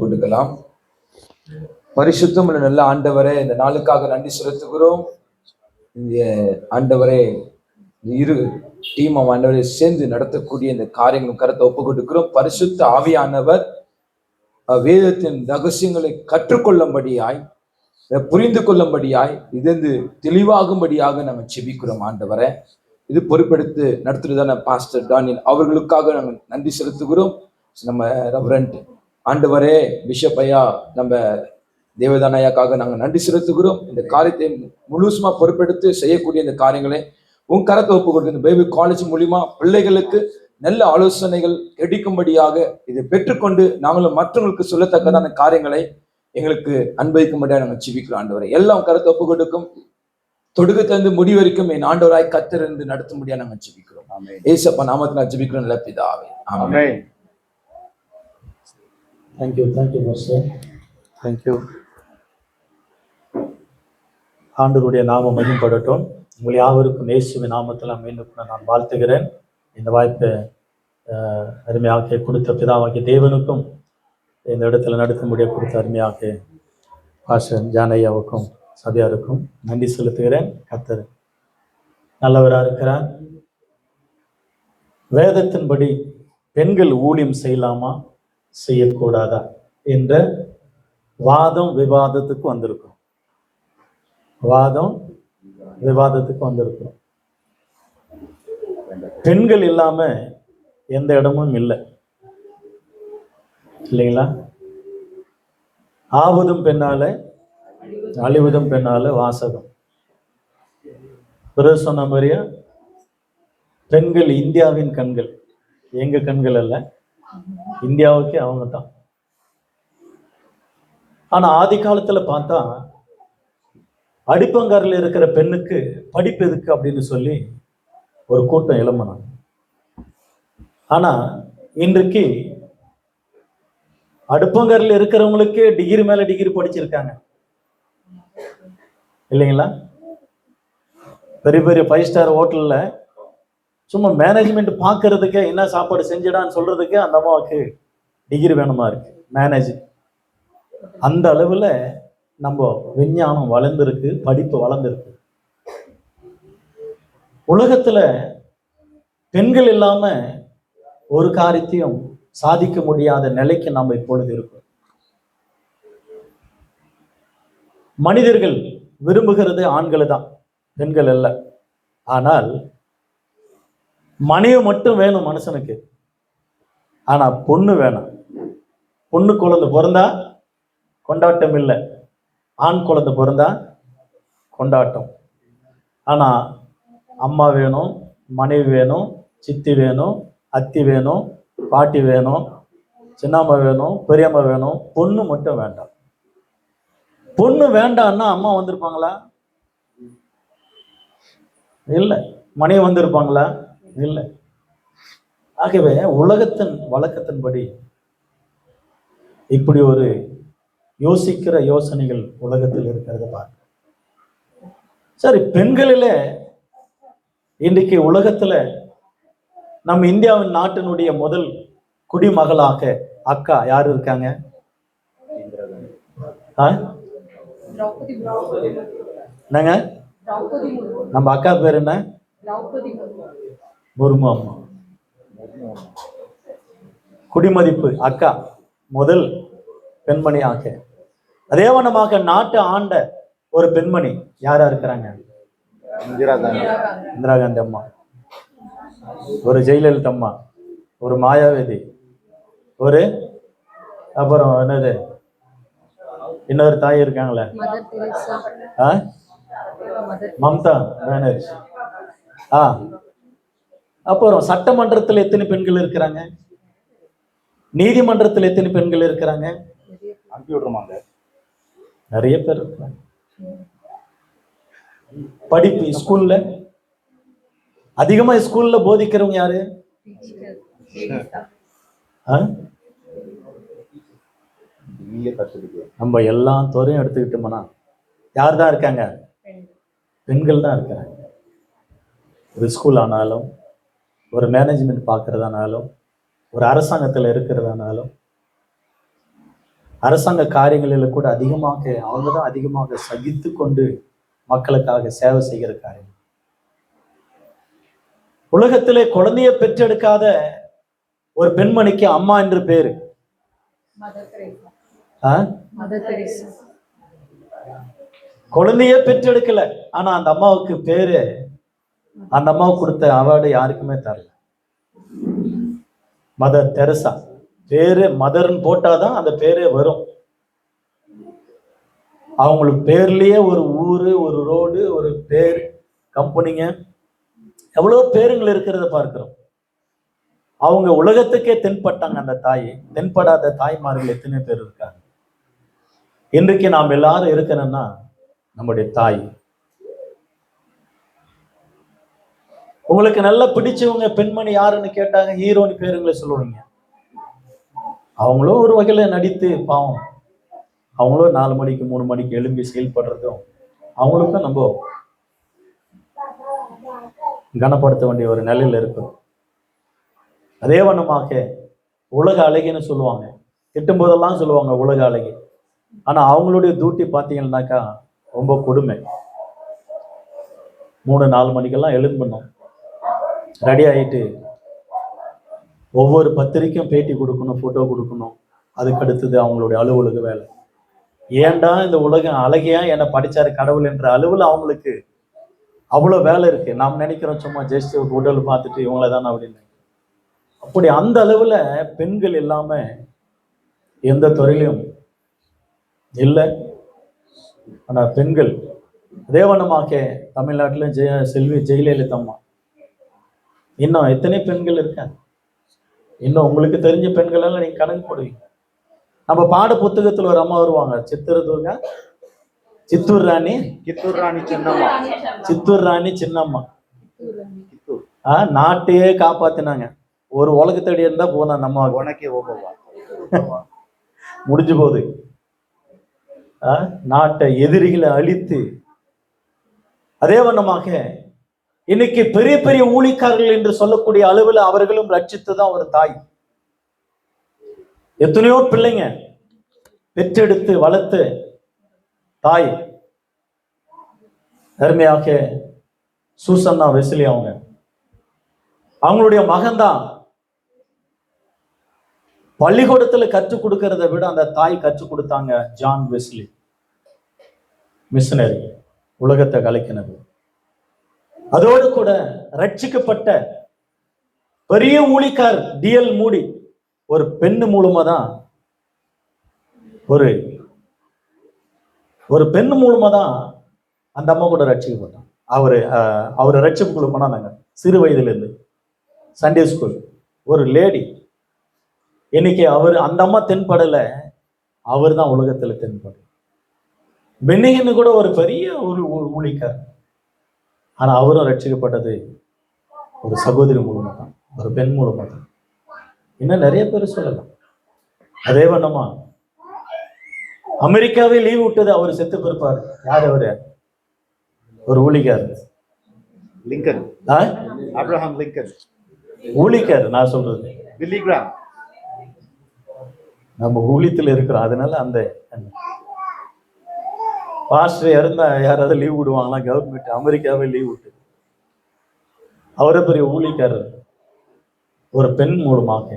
கொடுக்கலாம். பரிசுத்தம் உள்ள நல்ல ஆண்டவரே, இந்த நாளுக்காக நன்றி செலுத்துகிறோம். இந்த ஆண்டவரே, இரு டீம் ஆண்டவரை சேர்ந்து நடத்தக்கூடிய இந்த காரியங்களும் கருத்தை ஒப்பு கொடுக்கிறோம். பரிசுத்த ஆவியானவர் வேதத்தின் ரகசியங்களை கற்றுக்கொள்ளும்படியாய், புரிந்து கொள்ளும்படியாய், இது தெளிவாகும்படியாக நாங்கள் செபிக்கிறோம். ஆண்டவரை இது பொறுப்பெடுத்து நடத்துறதான பாஸ்டர் டானியல் அவர்களுக்காக நாங்கள் நன்றி செலுத்துகிறோம். நம்ம ரெவரண்ட் ஆண்டவரே பிஷப் ஐயா, நம்ம தேவதான ஐயாக்காக நாங்கள் நன்றி செலுத்துகிறோம். இந்த காரியத்தை முழுசுமா பொறுப்பெடுத்து செய்யக்கூடிய இந்த காரியங்களை உன் கரத்தை ஒப்பு கொடுத்து இந்த பைபிள் காலேஜ் மூலியமா பிள்ளைகளுக்கு நல்ல ஆலோசனைகள் கிடைக்கும்படியாக இதை பெற்றுக்கொண்டு நாங்களும் மற்றவங்களுக்கு சொல்லத்தக்கதான காரியங்களை எங்களுக்கு அனுபவிக்கும்படியாக நாங்கள் ஜெபிக்கிறோம். ஆண்டவரை எல்லாம் கருத்தை ஒப்பு கொடுக்கும் தொடுக்கத்திலிருந்து முடிவரைக்கும் என் ஆண்டவராய் கர்த்தர் நடத்தும்படியா நாங்கள் ஜெபிக்கிறோம். ஏசப்பா நாமத்தில் ஜெபிக்கிறோம் நல்ல பிதாவே. ஆமென். Thank you master. தேங்க்யூ. ஆண்டவருடைய நாமம் மகிமைப்படட்டும். உங்கள் யாவருக்கும் இயேசுவின் நாமத்தில் மீண்டும் நான் வாழ்த்துகிறேன். இந்த வாய்ப்பை அருமையாக கொடுத்த பிதாவாகிய தேவனுக்கும் இந்த இடத்துல நடத்தும்படியாக கொடுத்த அருமையாக பாஸ்டர் ஜானையாவுக்கும் சபையாருக்கும் நன்றி செலுத்துகிறேன். கர்த்தர் நல்லவராக இருக்கிறார். வேதத்தின்படி பெண்கள் ஊழியம் செய்யலாமா செய்யக்கூடாதா என்ற வாதம் விவாதத்துக்கு வந்திருக்கும். பெண்கள் இல்லாம எந்த இடமும் இல்லை, இல்லைங்களா? ஆவதும் பெண்ணால அழிவதும் பெண்ணால வாசகம். பிறகு சொன்ன மாதிரியா பெண்கள் இந்தியாவின் கண்கள், எங்க கண்கள் அல்ல, இந்தியாவுக்கே அவங்க தான். ஆனா ஆதி காலத்துல பார்த்தா அடிப்பங்காரில் இருக்கிற பெண்ணுக்கு படிப்பு எதுக்கு அப்படின்னு சொல்லி ஒரு கூட்டம் எழும்பினாங்க. ஆனா இன்றைக்கு அடுப்பங்கரில் இருக்கிறவங்களுக்கே டிகிரி மேல டிகிரி படிச்சிருக்காங்க, இல்லைங்களா? பெரிய பெரிய 5 ஸ்டார் ஹோட்டல்ல சும்மா மேனேஜ்மெண்ட் பார்க்கறதுக்கே என்ன சாப்பாடு செஞ்சிடான்னு சொல்றதுக்கே அந்த அம்மாவுக்கு டிகிரி வேணுமா இருக்கு, மேனேஜ். அந்த அளவுல நம்ம விஞ்ஞானம் வளர்ந்துருக்கு, படிப்பு வளர்ந்துருக்கு. உலகத்துல பெண்கள் இல்லாம ஒரு காரியத்தையும் சாதிக்க முடியாத நிலைக்கு நம்ம இப்பொழுது இருக்கோம். மனிதர்கள் விரும்புகிறது ஆண்கள் தான், பெண்கள் அல்ல. ஆனால் மனைவி மட்டும் வேணும் மனுஷனுக்கு, ஆனா பொண்ணு வேணும். பொண்ணு குழந்தை பிறந்தா கொண்டாட்டம் இல்லை, ஆண் குழந்தை பிறந்தா கொண்டாட்டம். ஆனா அம்மா வேணும், மனைவி வேணும், சித்தி வேணும், அத்தி வேணும், பாட்டி வேணும், சின்னம்மா வேணும், பெரியம்மா வேணும். பொண்ணு மட்டும் வேண்டாம். பொண்ணு வேண்டாம்னா அம்மா வந்திருப்பாங்களா? இல்லை. மனைவி வந்திருப்பாங்களா? இல்லை. ஆகவே உலகத்தின் வழக்கத்தின்படி இப்படி ஒரு யோசிக்கிற யோசனைகள் உலகத்தில் இருக்கிறத பார்க்க. சரி, பெண்களில இன்றைக்கு உலகத்துல நம்ம இந்தியாவின் நாட்டினுடைய முதல் குடிமகளாக அக்கா யாரு இருக்காங்க? என்னங்க நம்ம அக்கா பேர் என்ன? முர்மு அம்மா. குடிமதிப்பு அக்கா முதல் பெண்மணியாக. அதே வண்ணமாக நாட்டை ஆண்ட ஒரு பெண்மணி யாரா இருக்கிறாங்க? இந்திரா காந்தி அம்மா, ஒரு ஜெயலலிதா அம்மா, ஒரு மாயாவதி, ஒரு அப்புறம் என்னது இன்னொரு தாய் இருக்காங்களே, மம்தா பானர்ஜி. அப்புறம் சட்டமன்றத்தில் எத்தனை பெண்கள் இருக்கிறாங்க? நீதிமன்றத்தில் எத்தனை பெண்கள் இருக்கிறாங்க? நிறைய பேர் இருக்கிறாங்க. படிப்பு ஸ்கூல்ல அதிகமா ஸ்கூல்ல போதிக்கிறவங்க யாரு? நம்ம எல்லா துறையும் எடுத்துக்கிட்டோம்னா யார் தான் இருக்காங்க? பெண்கள் தான் இருக்கிறாங்க. ஒரு ஸ்கூல் ஆனாலும், ஒரு மேனேஜ்மெண்ட் பார்க்கறதானாலும், ஒரு அரசாங்கத்தில் இருக்கிறதானாலும், அரசாங்க காரியங்களில் கூட அவங்க தான் அதிகமாக சகித்து கொண்டு மக்களுக்காக சேவை செய்கிற காரியம். உலகத்திலே குழந்தைய பெற்றெடுக்காத ஒரு பெண்மணிக்கு அம்மா என்று பேரு. குழந்தைய பெற்றெடுக்கல, ஆனா அந்த அம்மாவுக்கு பேரு, அந்த அம்மாவுக்கு கொடுத்த அவார்டு யாருக்குமே தரல. மதர் தெரசா பேரு மதர்ன்னு போட்டாதான் அந்த பேரே வரும். அவங்களுக்கு பேர்லயே ஒரு ஊரு, ஒரு ரோடு, ஒரு பேர், கம்பெனிங்க, எவ்வளவு பேருங்கள் இருக்கிறத பார்க்கிறோம். அவங்க உலகத்துக்கே தென்பட்டாங்க. அந்த தாய், தென்படாத தாய்மார்கள் எத்தனை பேர் இருக்காங்க. இன்றைக்கு நாம் எல்லாரும் இருக்கணும்னா நம்முடைய தாய். உங்களுக்கு நல்லா பிடிச்சவங்க பெண்மணி யாருன்னு கேட்டாங்க, ஹீரோனி பேருங்களை சொல்லுவீங்க. அவங்களும் ஒரு வகையில நடித்து பாவம், அவங்களும் 4 மணிக்கு 3 மணிக்கு எழும்பி செயல்படுறதும் அவங்களுக்கும் நம்ம கனப்படுத்த வேண்டிய ஒரு நிலையில இருக்கும். அதே வண்ணமாக உலக அழகின்னு சொல்லுவாங்க, திட்டும் போதெல்லாம் சொல்லுவாங்க உலக அழகி. ஆனா அவங்களுடைய டியூட்டி பார்த்தீங்கன்னாக்கா ரொம்ப கொடுமை. 3-4 மணிக்கெல்லாம் எழும்பணும், ரெடி ஆகிட்டு ஒவ்வொரு பத்திரிக்கையும் பேட்டி கொடுக்கணும், போட்டோ கொடுக்கணும். அதுக்கு அடுத்தது அவங்களுடைய அலுவலக வேலை. ஏன்டா இந்த உலகம் அழகியா என்னை படிச்சாரு கடவுள் என்ற அளவுல அவங்களுக்கு அவ்வளவு வேலை இருக்கு. நாம் நினைக்கிறோம் சும்மா ஜெஸ்ட் உடல் பார்த்துட்டு இவங்கள தானே அப்படின்னு. அப்படி அந்த அளவுல பெண்கள் இல்லாம எந்த துறையிலும் இல்லை. ஆனா பெண்கள் அதே வண்ணமாக தமிழ்நாட்டில செல்வி ஜெயலலிதா அம்மா, இன்னும் எத்தனை பெண்கள் இருக்காங்க. இன்னும் உங்களுக்கு தெரிஞ்ச பெண்கள் எல்லாம் நீங்க கணக்கு போடுவீங்க. நம்ம பாட புத்தகத்துல ஒரு அம்மா வருவாங்க, சித்தூர் ராணி சின்னம்மா. நாட்டையே காப்பாத்தினாங்க. ஒரு உலகத்தடி இருந்தா போதான் நம்ம உனக்கே முடிஞ்சு போகுது. நாட்டை எதிரிகளை அழித்து, அதே வண்ணமாக இன்னைக்கு பெரிய பெரிய ஊழியக்காரர்கள் என்று சொல்லக்கூடிய அளவில் அவர்களும் ரட்சித்துதான் ஒரு தாய். எத்தனையோ பிள்ளைங்க பெற்றெடுத்து வளர்த்து தாய். அருமையாக சூசன்னா வெஸ்லி அவங்களுடைய மகன்தான் பள்ளிக்கூடத்துல கற்றுக் கொடுக்கறத விட அந்த தாய் கற்றுக் கொடுத்தாங்க. ஜான் வெஸ்லி மிஷனரி, உலகத்தை கலக்கினது. அதோடு கூட ரட்சிக்கப்பட்ட பெரிய ஊழியக்கார் டிஎல் மூடி, ஒரு பெண்ணு மூலமா தான் ஒரு பெண்ணு மூலமா தான் அந்த அம்மா கூட ரட்சிக்கப்பட்டான். அவரு ரட்சிப்புக்குள்ள போனாங்க சிறு வயதுல இருந்து. சண்டே ஸ்கூல் ஒரு லேடி. இன்னைக்கு அந்த அம்மா தென்படல, அவர் தான் உலகத்துல தென்படும். பென்னிகன்னு கூட ஒரு பெரிய ஊழியக்கார். ஆனா அவரும் ரட்சிக்கப்பட்டது ஒரு சகோதரி மூலமா தான், ஒரு பெண் மூலமா தான். இன்னும் நிறைய பேர் சொல்லலாம். அதே வண்ணமா அமெரிக்காவே லீவ் விட்டது, அவர் செத்து பிறப்பாரு. யார் அவரு? ஒரு ஊழியக்கார், லிங்கன், ஆப்ரஹாம் லிங்கன். ஊழியக்கார் நான் சொல்றது பில்லி கிராம். நம்ம ஊழியத்தில் இருக்கிறோம், அதனால அந்த பாஸ்டர் இறந்தா யாராவது லீவ் விடுவாங்களா? கவர்மெண்ட் அமெரிக்காவே லீவ் விட்டு. அவரை பெரிய ஊழியக்காரர் ஒரு பெண் மூலமாக,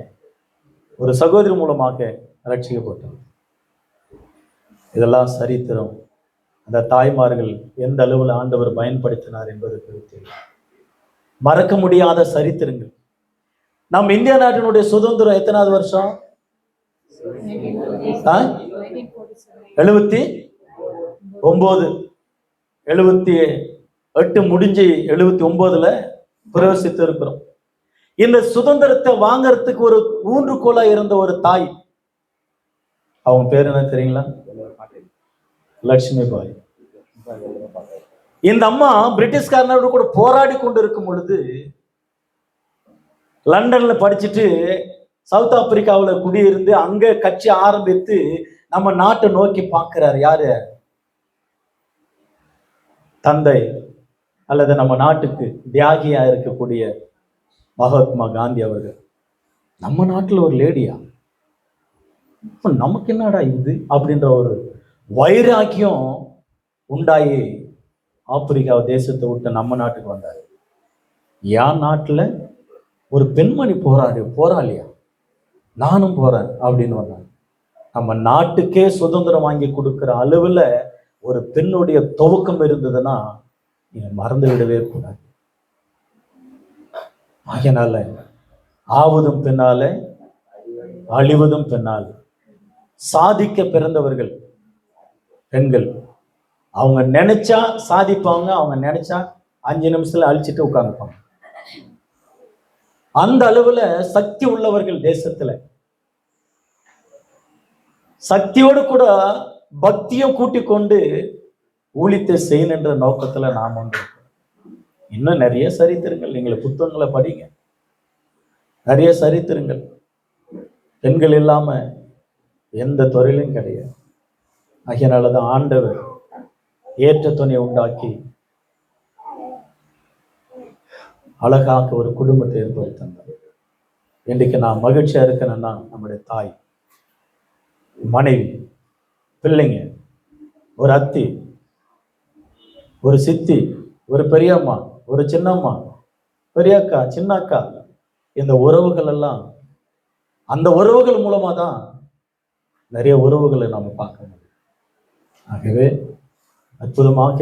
ஒரு சகோதரி மூலமாக ரட்சிக்கப்பட்டார். இதெல்லாம் சரித்திரம். அந்த தாய்மார்கள் எந்த அளவில் ஆண்டவர் பயன்படுத்தினார் என்பது குறித்து மறக்க முடியாத சரித்திரங்கள். நம்ம இந்திய நாட்டினுடைய சுதந்திரம் எத்தனாவது வருஷம்? 79. 78 முடிஞ்சு 79ல பிரவேசித்து இருக்கிறோம். இந்த சுதந்திரத்தை வாங்கறதுக்கு ஒரு ஊன்றுகோலா இருந்த ஒரு தாய், அவங்க பேர் என்ன தெரியுங்களா? லட்சுமி பாய். இந்த அம்மா பிரிட்டிஷ்காரனோடு கூட போராடி கொண்டு இருக்கும் பொழுது லண்டன்ல படிச்சுட்டு சவுத் ஆப்பிரிக்காவில் குடியிருந்து அங்க கட்சி ஆரம்பித்து நம்ம நாட்டை நோக்கி பார்க்கிறார். யாரு? தந்தை அல்லது நம்ம நாட்டுக்கு தியாகியா இருக்கக்கூடிய மகாத்மா காந்தி அவர்கள். நம்ம நாட்டில் ஒரு லேடியா? இப்ப நமக்கு என்னடா இது அப்படின்ற ஒரு வைராக்கியம் உண்டாயி ஆப்பிரிக்கா தேசத்தை விட்டு நம்ம நாட்டுக்கு வந்தாரு. என் நாட்டுல ஒரு பெண்மணி போராளியா, நானும் போறேன் அப்படின்னு வந்தாங்க. நம்ம நாட்டுக்கே சுதந்திரம் வாங்கி கொடுக்கிற அளவுல ஒரு பெண்ணுடைய துவக்கம் இருந்ததுன்னா நீங்க மறந்து விடவே கூடாது. ஆகையினால ஆவதும் பின்னால அழிவதும் பின்னால். சாதிக்க பிறந்தவர்கள் பெண்கள், அவங்க நினைச்சா சாதிப்பாங்க, அவங்க நினைச்சா 5 நிமிஷத்துல அழிச்சிட்டு உட்கார்ந்துப்பாங்க. அந்த அளவுல சக்தி உள்ளவர்கள் தேசத்துல. சக்தியோடு கூட பக்தியும் கூட்டிக் கொண்டு ஊழியத்தை செய்யணுன்ற நோக்கத்துல நாம் வந்து இன்னும் நிறைய சரித்திரங்கள், நீங்களை புத்தகங்களை படிங்க, நிறைய சரித்திரங்கள். பெண்கள் இல்லாம எந்த துறையிலும் கிடையாது. அதனாலதான் ஆண்டவர் ஏற்ற துணை உண்டாக்கி அழகாக ஒரு குடும்பத்தை ஏற்படுத்தி தந்தார். இன்றைக்கு நான் மகிழ்ச்சியா இருக்கணும்னா நம்முடைய தாய், மனைவி, பிள்ளைங்க, ஒரு அத்தி, ஒரு சித்தி, ஒரு பெரியம்மா, ஒரு சின்னம்மா, பெரியக்கா, சின்ன அக்கா, இந்த உறவுகள் எல்லாம், அந்த உறவுகள் மூலமா தான் நிறைய உறவுகளை நம்ம பார்க்க முடியும். ஆகவே அற்புதமாக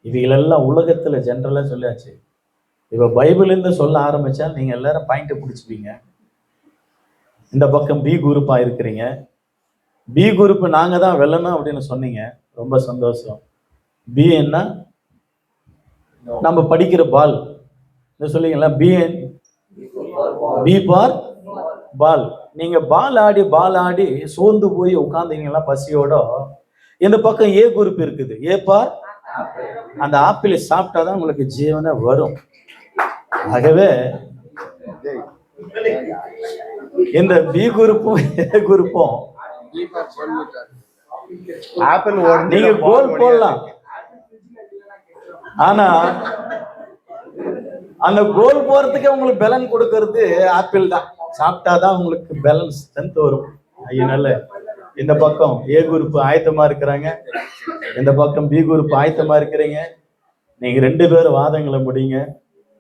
இவைகளெல்லாம் உலகத்துல ஜென்ரலா சொல்லியாச்சு. இப்ப பைபிள் இருந்து சொல்ல ஆரம்பிச்சா நீங்க எல்லாரும் பாயிண்ட் பிடிச்சிப்பீங்க. இந்த பக்கம் பி குரூப்பா இருக்கிறீங்க, பி குரூப் நாங்க தான் வெல்லணும் அப்படின்னு சொன்னீங்க, ரொம்ப சந்தோஷம். பி என்ன, நம்ம படிக்கிற பால் சொல்லிங்களா, பி ஃபார் பால். நீங்க பால் ஆடி சோர்ந்து போய் உட்கார்ந்தீங்கன்னா பசியோட, இந்த பக்கம் ஏ குரூப் இருக்குது, ஏ ஃபார் அந்த ஆப்பிள் சாப்பிட்டாதான் உங்களுக்கு ஜீவனை வரும். ஆகவே இந்த பி குரூப்பும் ஏ குரூப்பும் நீங்க கோல் போடலாம், ஆனா அந்த கோல் போறதுக்கு உங்களுக்கு பேலன்ஸ் கொடுக்கறது ஆப்பிள் தான். சாப்பிட்டாதான் உங்களுக்கு பேலன்ஸ் ஸ்ட்ரென்த் வரும். அதனால இந்த பக்கம் ஏ குரூப் ஆயத்தமா இருக்கிறாங்க, இந்த பக்கம் பி குரூப் ஆயத்தமா இருக்கிறீங்க. நீங்க 2 பேரும் வாதங்களை முடிங்க.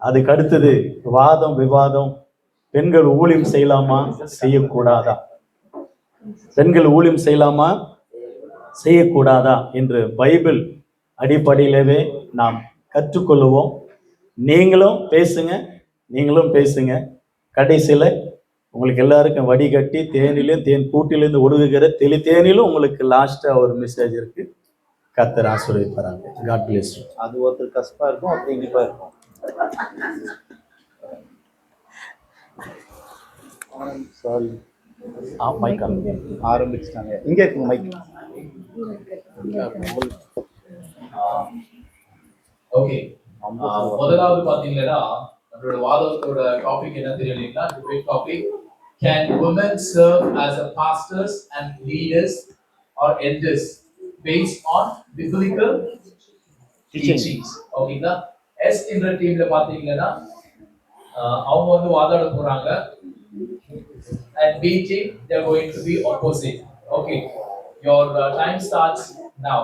அதுக்கு அடுத்தது வாதம் விவாதம். பெண்கள் ஊழியம் செய்யலாமா செய்யக்கூடாதா, பெண்கள் ஊழியம் செய்யலாமா செய்யக்கூடாதா என்று பைபிள் அடிப்படையிலவே நாம் கற்றுக்கொள்ளுவோம். நீங்களும் பேசுங்க. கடைசியில உங்களுக்கு எல்லாருக்கும் வடிகட்டி தேனிலும் தேன் கூட்டிலிருந்து ஒடுகுகிற தேனிலும் உங்களுக்கு லாஸ்டா ஒரு மெசேஜ் இருக்கு. கர்த்தர் ஆசீர்வதிப்பாராங்க. God bless you. அது ஒருத்தர் கஷ்டமா இருக்கும், ஒருத்தர் இனிப்பா இருக்கும். சாரி, மைக் ஆரம்பிச்சிட்டாங்க. இங்க இருக்குங்க மைக். ஓகே, முதலாவது பாத்தீங்கன்னா நம்மளோட வாதத்தோட டாபிக் என்ன தெரியலீங்களா? Debate topic, can women serve as a pastors and leaders or elders based on biblical teachings? ஓகேங்களா? எஸ் என்ற டீம்ல பாத்தீங்கன்னா அவங்க வந்து வாதாட போறாங்க, and B team they are going to be opposite. Okay, your time starts now.